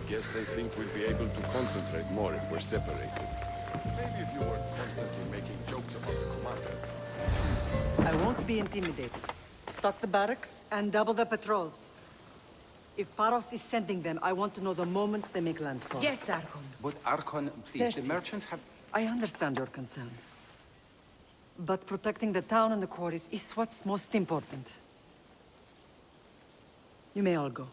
Guess they think we'll be able to concentrate more if we're separated. Maybe if you weren't constantly making jokes about the commander. I won't be intimidated. Stock the barracks and double the patrols. If Paros is sending them, I want to know the moment they make landfall. Yes, Archon. But Archon, please, the merchants have... I understand your concerns. But protecting the town and the quarries is what's most important. You may all go.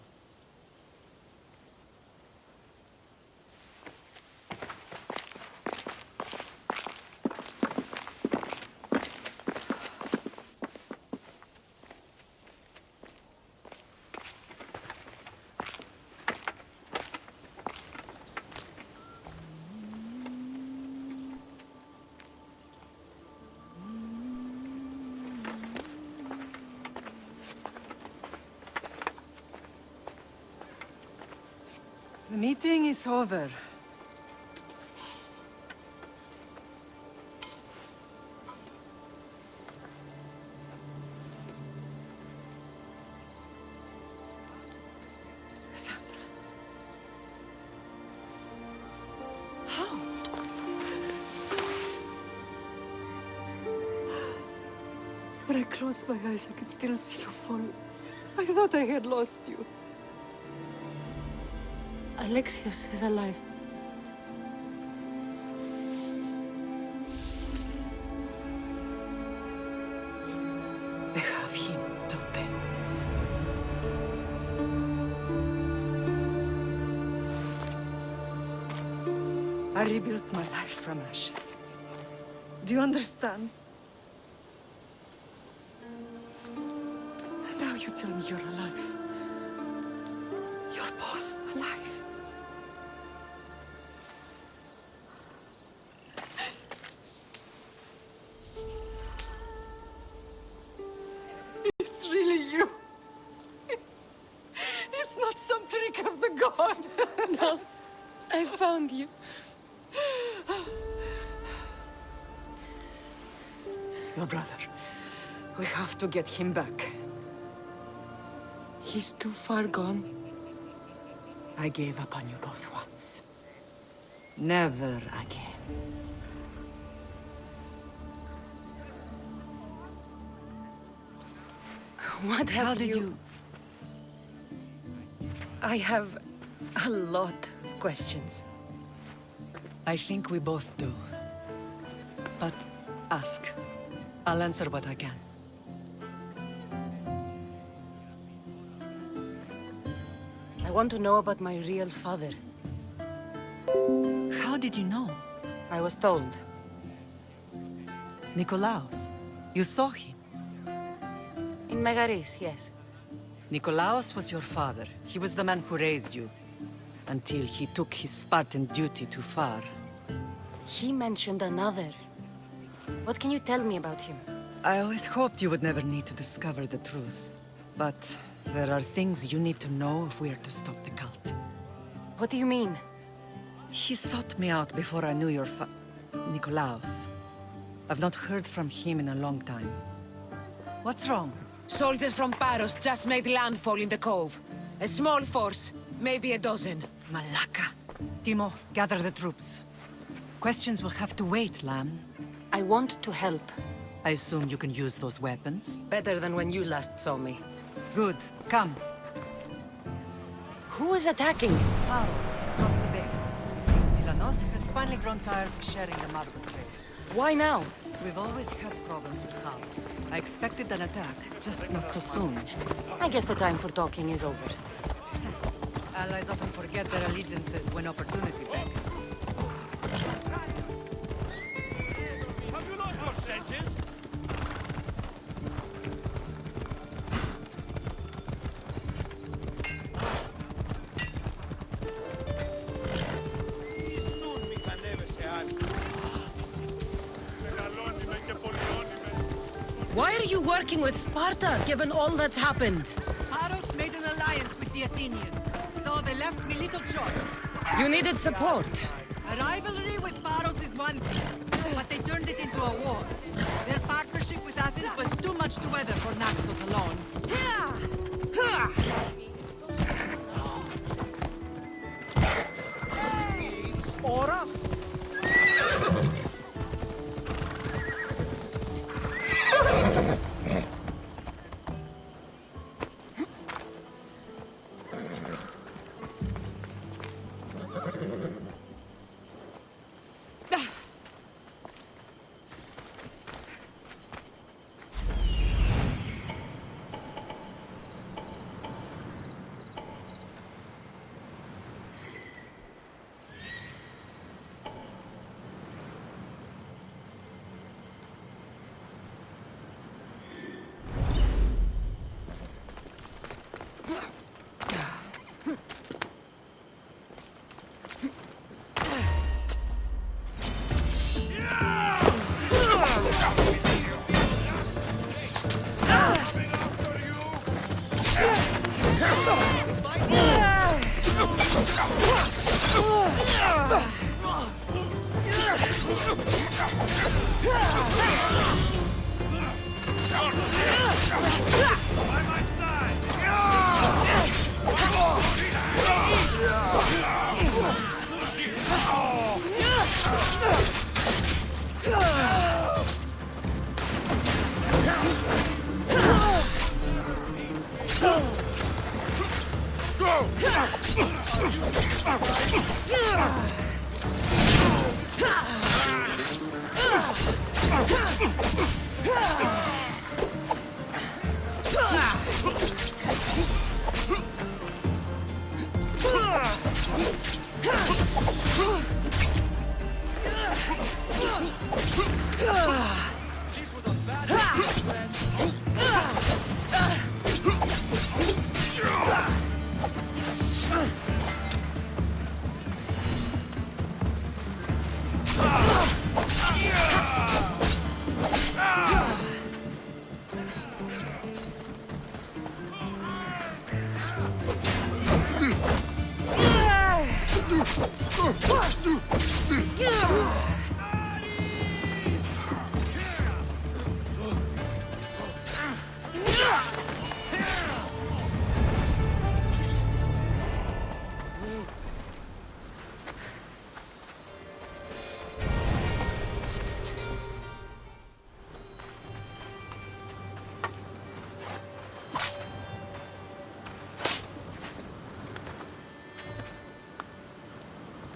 The meeting is over. Kassandra. How? When I closed my eyes, I could still see you fall. I thought I had lost you. Alexios is alive. They have him, don't they? I rebuilt my life from ashes. Do you understand? And now you tell me you're alive. You're both alive. No, I found you. Your brother. We have to get him back. He's too far gone. I gave up on you both once. Never again. What have How did you... I have a lot of questions. I think we both do. But ask. I'll answer what I can. I want to know about my real father. How did you know? I was told. Nikolaos. You saw him. In Megaris, yes. Nikolaos was your father. He was the man who raised you. Until he took his Spartan duty too far. He mentioned another. What can you tell me about him? I always hoped you would never need to discover the truth. But there are things you need to know if we are to stop the cult. What do you mean? He sought me out before I knew your Nikolaos. I've not heard from him in a long time. What's wrong? Soldiers from Paros just made landfall in the cove. A small force, maybe a dozen. Malaka. Timo, gather the troops. Questions will have to wait, Lamb. I want to help. I assume you can use those weapons? Better than when you last saw me. Good. Come. Who is attacking? Paros, across the bay. It seems Silanos has finally grown tired of sharing the marble trade. Why now? We've always had problems with Paros. I expected an attack, just not so soon. I guess the time for talking is over. Allies often forget their allegiances when opportunity beckons. Have you lost your senses? Why are you working with Sparta, given all that's happened? Paros made an alliance with the Athenians, so they left me little choice. You needed support. A rivalry with Paros is one thing, but they turned it into a war. Their partnership with Athens was too much to weather for Naxos alone. Oras?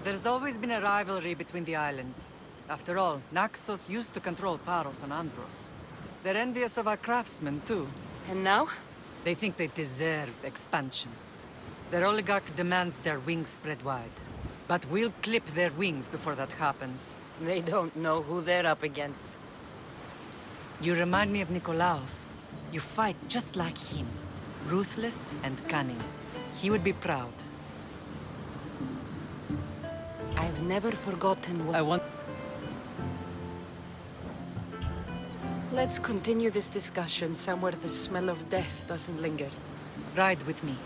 There's always been a rivalry between the islands. After all, Naxos used to control Paros and Andros. They're envious of our craftsmen, too. And now? They think they deserve expansion. Their oligarch demands their wings spread wide. But we'll clip their wings before that happens. They don't know who they're up against. You remind me of Nikolaos. You fight just like him. Ruthless and cunning. He would be proud. I've never forgotten what... I want... Let's continue this discussion somewhere the smell of death doesn't linger. Ride with me.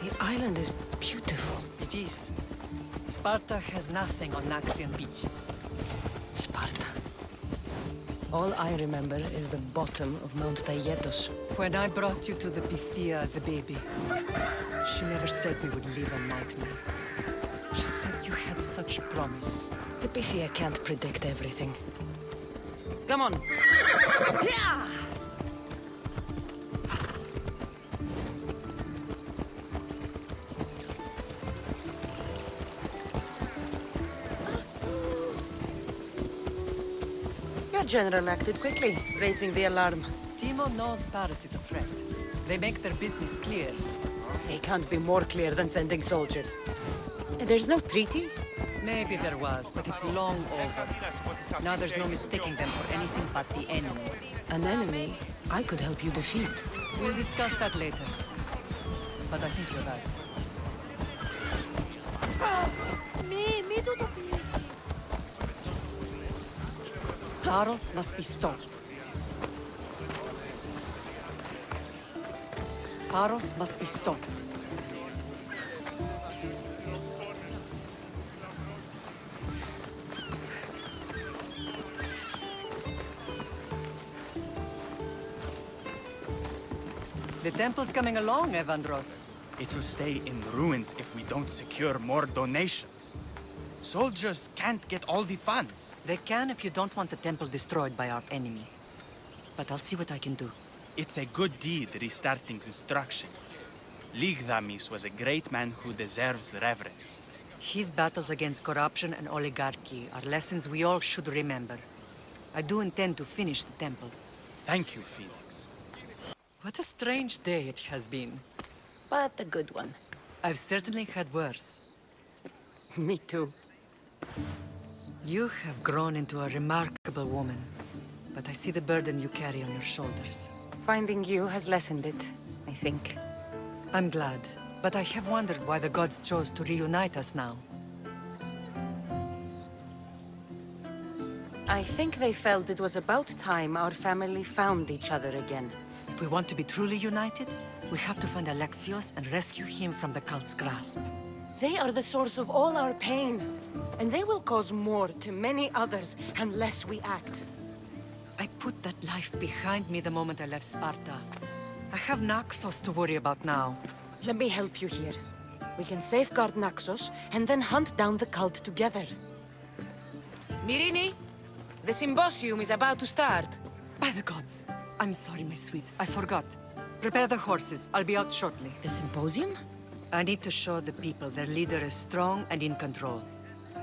The island is beautiful. It is. Sparta has nothing on Naxian beaches. Sparta. All I remember is the bottom of Mount Taygetos. When I brought you to the Pythia as a baby, she never said we would live a nightmare. She said you had such promise. The Pythia can't predict everything. Come on. Yeah! Your general acted quickly, raising the alarm. Timo knows Paros is a threat. They make their business clear. They can't be more clear than sending soldiers. There's no treaty? Maybe there was, but it's long over. Now there's no mistaking them for anything but the enemy. An enemy I could help you defeat. We'll discuss that later. But I think you're right. Μη του το πείσεις. Paros must be stopped. Paros must be stopped. The temple's coming along, Evandros. It will stay in ruins if we don't secure more donations. Soldiers can't get all the funds. They can if you don't want the temple destroyed by our enemy. But I'll see what I can do. It's a good deed restarting construction. Ligdamis was a great man who deserves reverence. His battles against corruption and oligarchy are lessons we all should remember. I do intend to finish the temple. Thank you, Phoenix. What a strange day it has been. But a good one. I've certainly had worse. Me too. You have grown into a remarkable woman, but I see the burden you carry on your shoulders. Finding you has lessened it, I think. I'm glad, but I have wondered why the gods chose to reunite us now. I think they felt it was about time our family found each other again. If we want to be truly united, we have to find Alexios and rescue him from the cult's grasp. They are the source of all our pain, and they will cause more to many others unless we act. I put that life behind me the moment I left Sparta. I have Naxos to worry about now. Let me help you here. We can safeguard Naxos and then hunt down the cult together. Myrrine, the symposium is about to start. By the gods! I'm sorry, my sweet. I forgot. Prepare the horses. I'll be out shortly. The symposium? I need to show the people their leader is strong and in control.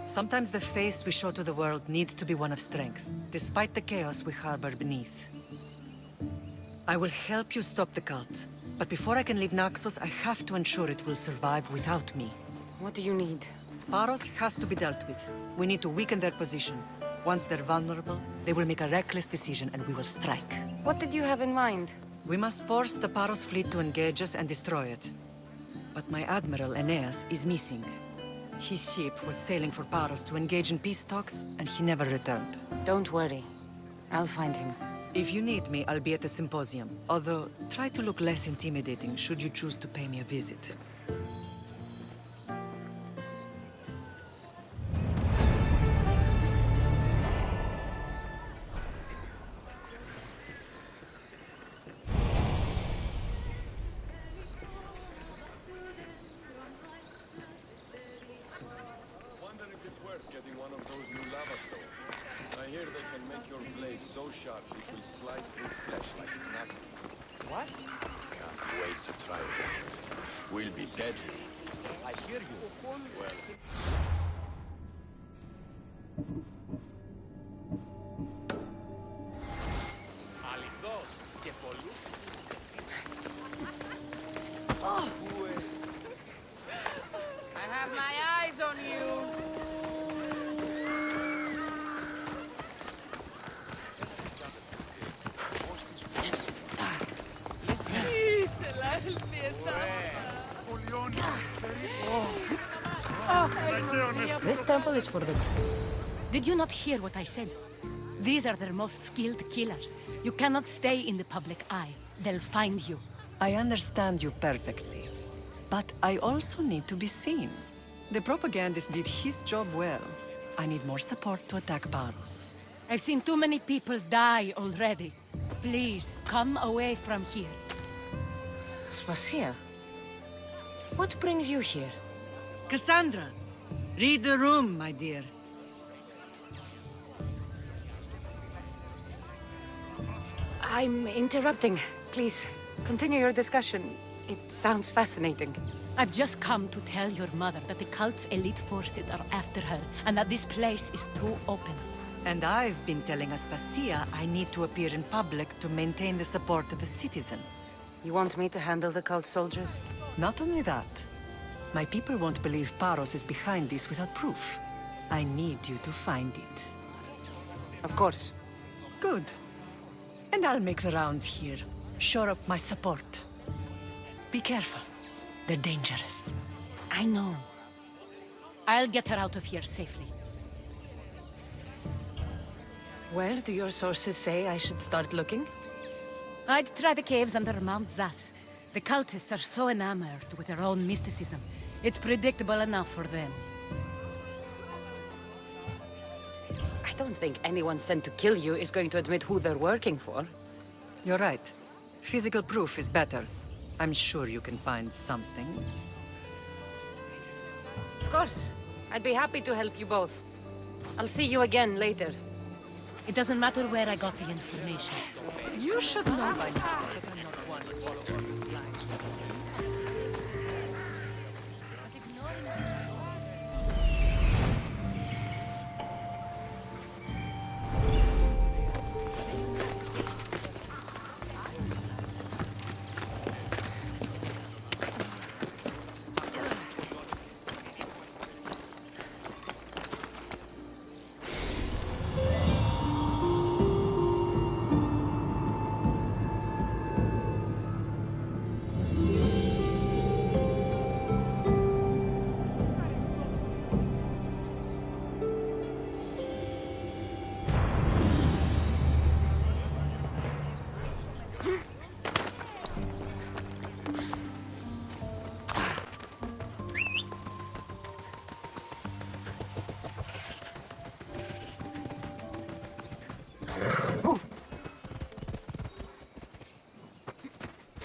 Sometimes the face we show to the world needs to be one of strength, despite the chaos we harbor beneath. I will help you stop the cult, but before I can leave Naxos, I have to ensure it will survive without me. What do you need? Paros has to be dealt with. We need to weaken their position. Once they're vulnerable, they will make a reckless decision and we will strike. What did you have in mind? We must force the Paros fleet to engage us and destroy it. But my admiral, Euneas, is missing. His ship was sailing for Paros to engage in peace talks, and he never returned. Don't worry. I'll find him. If you need me, I'll be at the symposium. Although, try to look less intimidating should you choose to pay me a visit. Getting one of those new lava stones. I hear they can make your blade so sharp it will slice through flesh like nothing. What? Can't wait to try it out. Will be deadly. I hear you. Well, Αληθώς και πολλούς. I have my eyes on you. This temple is for the... Did you not hear what I said? These are their most skilled killers. You cannot stay in the public eye. They'll find you. I understand you perfectly. But I also need to be seen. The propagandist did his job well. I need more support to attack Paros. I've seen too many people die already. Please, come away from here. Spasia? What brings you here? Kassandra! Read the room, my dear. I'm interrupting. Please, continue your discussion. It sounds fascinating. I've just come to tell your mother that the cult's elite forces are after her, and that this place is too open. And I've been telling Astassia I need to appear in public to maintain the support of the citizens. You want me to handle the cult soldiers? Not only that, my people won't believe Paros is behind this without proof. I need you to find it. Of course. Good. And I'll make the rounds here. Shore up my support. Be careful. They're dangerous. I know. I'll get her out of here safely. Where do your sources say I should start looking? I'd try the caves under Mount Zas. The cultists are so enamored with their own mysticism. It's predictable enough for them. I don't think anyone sent to kill you is going to admit who they're working for. You're right. Physical proof is better. I'm sure you can find something. Of course. I'd be happy to help you both. I'll see you again later. It doesn't matter where I got the information. You should know by now that I'm not one to follow orders blindly.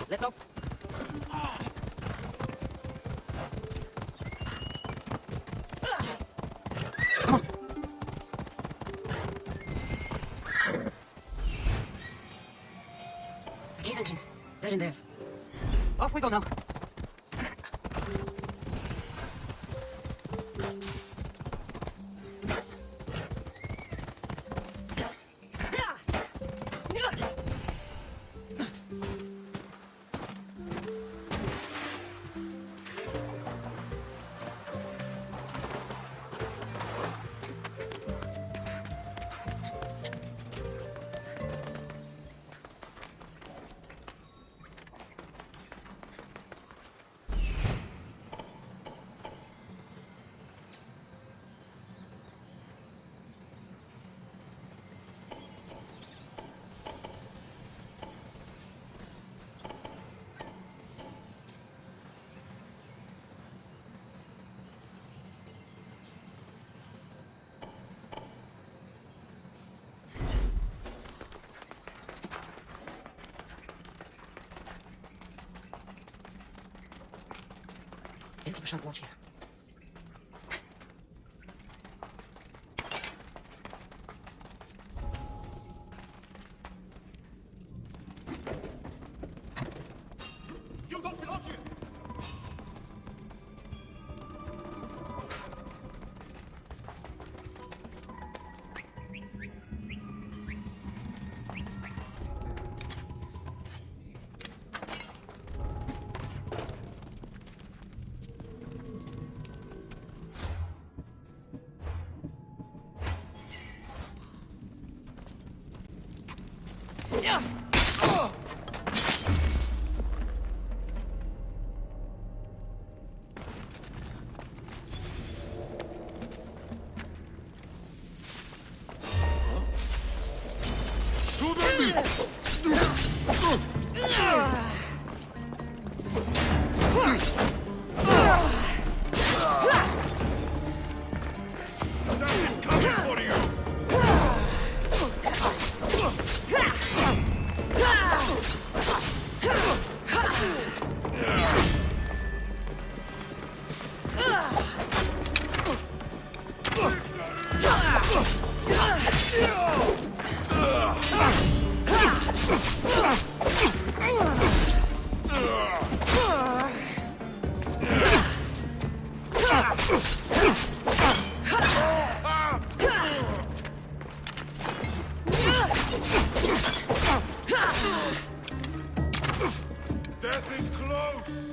Let's go. Cave entrance. They're in there. Off we go now. Keep a sharp watch here. You don't belong here! Death is close!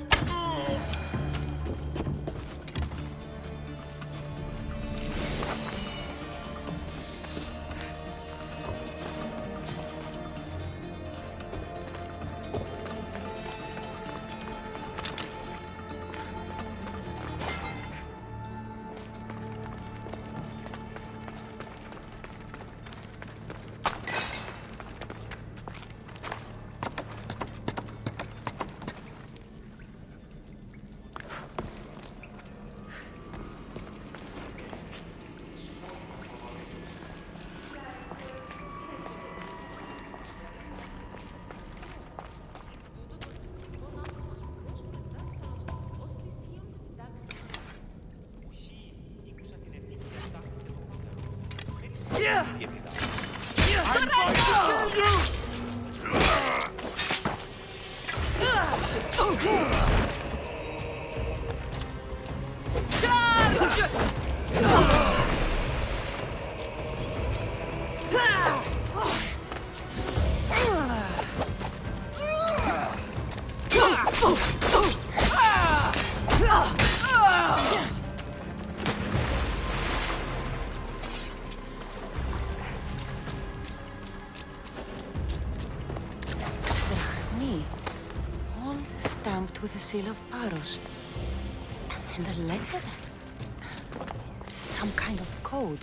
All stamped with the seal of Paros. And a letter? Some kind of code.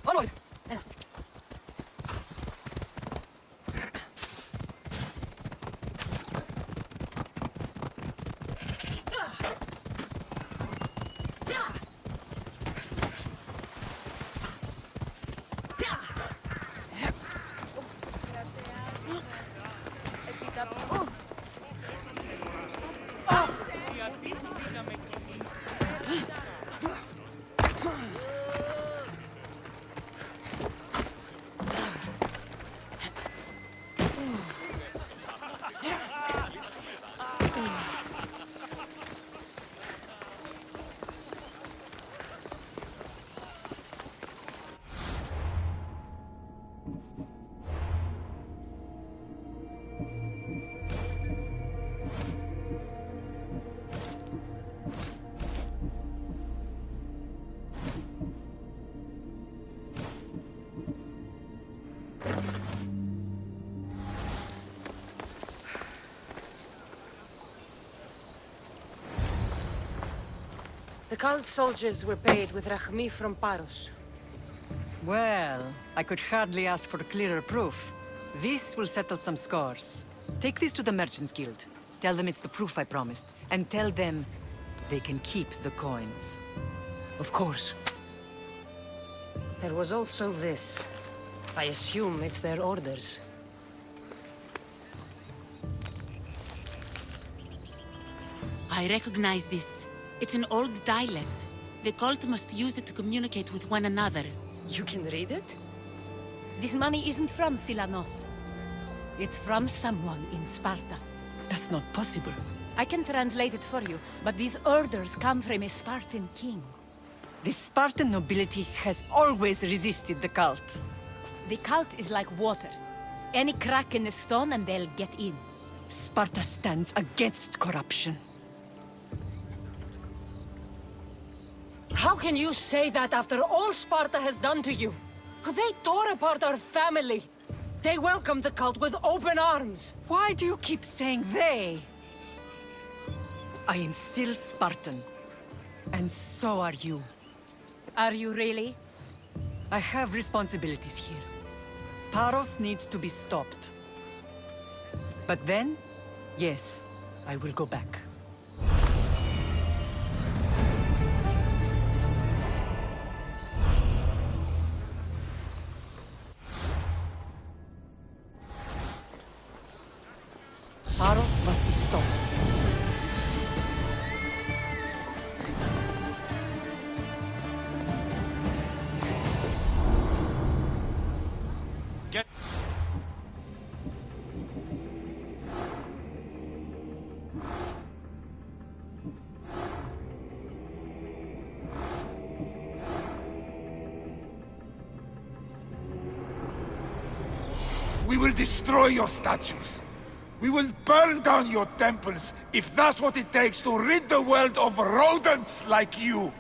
Onward! The cult soldiers were paid with Rahmi from Paros. Well, I could hardly ask for clearer proof. This will settle some scores. Take this to the Merchants Guild. Tell them it's the proof I promised. And tell them they can keep the coins. Of course. There was also this. I assume it's their orders. I recognize this. It's an old dialect. The cult must use it to communicate with one another. You can read it? This money isn't from Silanos. It's from someone in Sparta. That's not possible. I can translate it for you, but these orders come from a Spartan king. The Spartan nobility has always resisted the cult. The cult is like water. Any crack in the stone and they'll get in. Sparta stands against corruption. How can you say that after all Sparta has done to you? They tore apart our family. They welcomed the cult with open arms. Why do you keep saying they? I am still Spartan. And so are you. Are you really? I have responsibilities here. Paros needs to be stopped. But then, yes, I will go back. Paros must be stopped. Get... We will destroy your statues. We will burn down your temples if that's what it takes to rid the world of rodents like you.